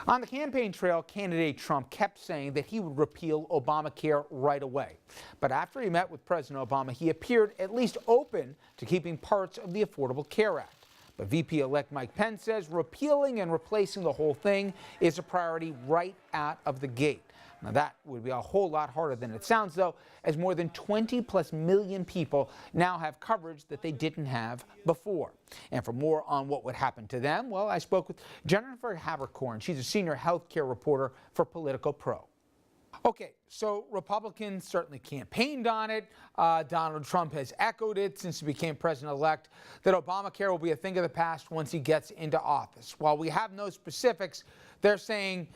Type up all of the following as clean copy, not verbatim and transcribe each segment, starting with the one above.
On the campaign trail, candidate Trump kept saying that he would repeal Obamacare right away. But after he met with President Obama, he appeared at least open to keeping parts of the Affordable Care Act. But VP-elect Mike Pence says repealing and replacing the whole thing is a priority right out of the gate. Now that would be a whole lot harder than it sounds, though, as more than 20+ million people now have coverage that they didn't have before. And for more on what would happen to them, well, I spoke with Jennifer Haberkorn. She's a senior healthcare reporter for Politico Pro. Okay, so Republicans certainly campaigned on it. Donald Trump has echoed it since he became president-elect, that Obamacare will be a thing of the past once he gets into office. While we have no specifics, they're saying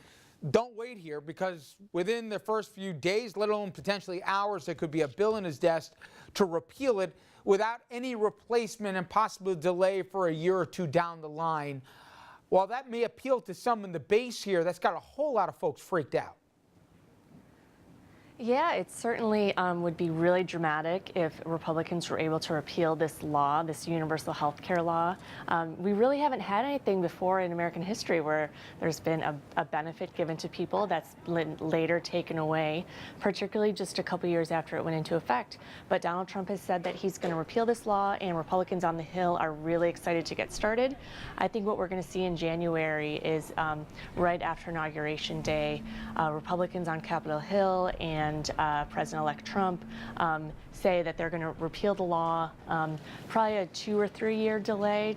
don't wait here, because within the first few days, let alone potentially hours, there could be a bill in his desk to repeal it without any replacement and possible delay for a year or two down the line. While that may appeal to some in the base here, that's got a whole lot of folks freaked out. Yeah, it certainly would be really dramatic if Republicans were able to repeal this law, this universal health care law. We really haven't had anything before in American history where there's been a benefit given to people that's later taken away, particularly just a couple years after it went into effect. But Donald Trump has said that he's going to repeal this law, and Republicans on the Hill are really excited to get started. I think what we're going to see in January is right after Inauguration Day, Republicans on Capitol Hill and President-elect Trump say that they're going to repeal the law, probably a 2 or 3 year delay.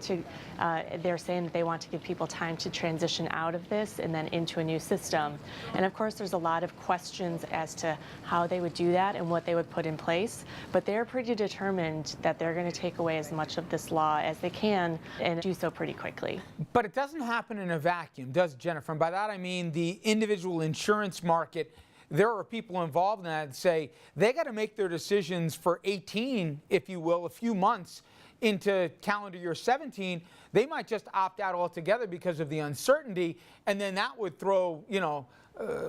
They're saying that they want to give people time to transition out of this and then into a new system. And of course, there's a lot of questions as to how they would do that and what they would put in place. But they're pretty determined that they're going to take away as much of this law as they can and do so pretty quickly. But it doesn't happen in a vacuum, does it, Jennifer? And by that I mean the individual insurance market. There are people involved in that say they got to make their decisions for 18, if you will, a few months into calendar year 17. They might just opt out altogether because of the uncertainty, and then that would throw,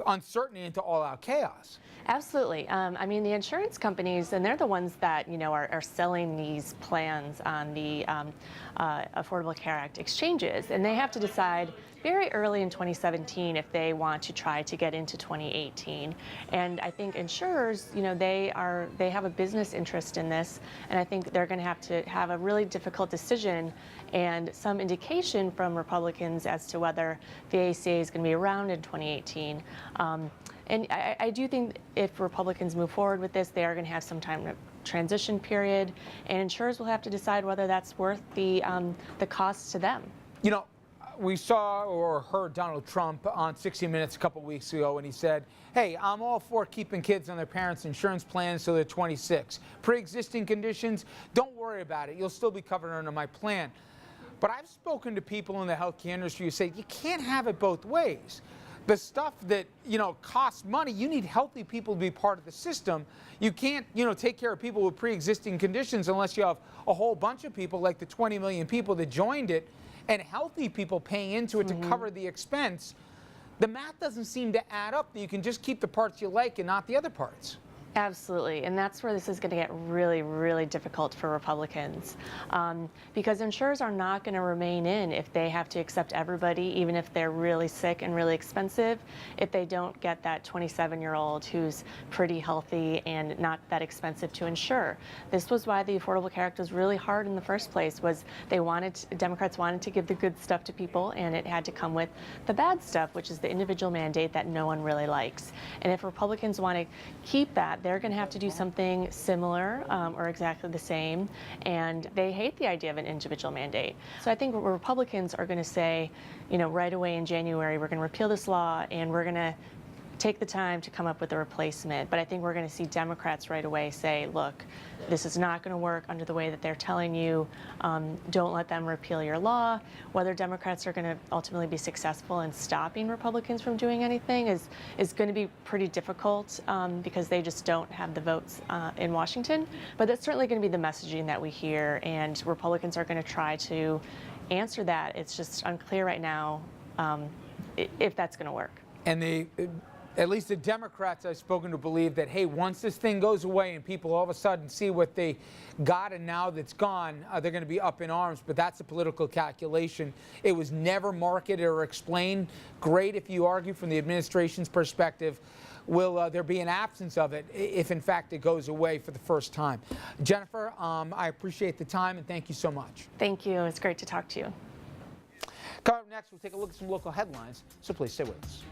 uncertainty into all-out chaos. Absolutely. I mean, the insurance companies, and they're the ones that, are selling these plans on the Affordable Care Act exchanges, and they have to decide very early in 2017 if they want to try to get into 2018. And I think insurers, they have a business interest in this, and I think they're going to have a really difficult decision and some indication from Republicans as to whether the ACA is going to be around in 2018. And I do think if Republicans move forward with this, they are going to have some time transition period, and insurers will have to decide whether that's worth the cost to them. We saw or heard Donald Trump on 60 Minutes a couple weeks ago, and he said, hey, I'm all for keeping kids on their parents' insurance plans till they're 26. Pre-existing conditions, don't worry about it. You'll still be covered under my plan. But I've spoken to people in the healthcare industry who say you can't have it both ways. The stuff that, costs money, you need healthy people to be part of the system. You can't, take care of people with pre-existing conditions unless you have a whole bunch of people, like the 20 million people that joined it, and healthy people paying into it to cover the expense. The math doesn't seem to add up that you can just keep the parts you like and not the other parts. Absolutely, and that's where this is going to get really, really difficult for Republicans, because insurers are not going to remain in if they have to accept everybody, even if they're really sick and really expensive, if they don't get that 27-year-old who's pretty healthy and not that expensive to insure. This was why the Affordable Care Act was really hard in the first place, was Democrats wanted to give the good stuff to people, and it had to come with the bad stuff, which is the individual mandate that no one really likes. And if Republicans want to keep that, they're going to have to do something similar or exactly the same, and they hate the idea of an individual mandate. So I think Republicans are going to say, right away in January, we're going to repeal this law and we're going to take the time to come up with a replacement. But I think we're going to see Democrats right away say, look, this is not going to work under the way that they're telling you. Don't let them repeal your law. Whether Democrats are going to ultimately be successful in stopping Republicans from doing anything is going to be pretty difficult because they just don't have the votes in Washington. But that's certainly going to be the messaging that we hear, and Republicans are going to try to answer that. It's just unclear right now if that's going to work. And At least the Democrats I've spoken to believe that, hey, once this thing goes away and people all of a sudden see what they got and now that's gone, they're going to be up in arms. But that's a political calculation. It was never marketed or explained. Great if you argue from the administration's perspective. Will there be an absence of it if, in fact, it goes away for the first time? Jennifer, I appreciate the time and thank you so much. Thank you. It's great to talk to you. Coming up next, we'll take a look at some local headlines, so please stay with us.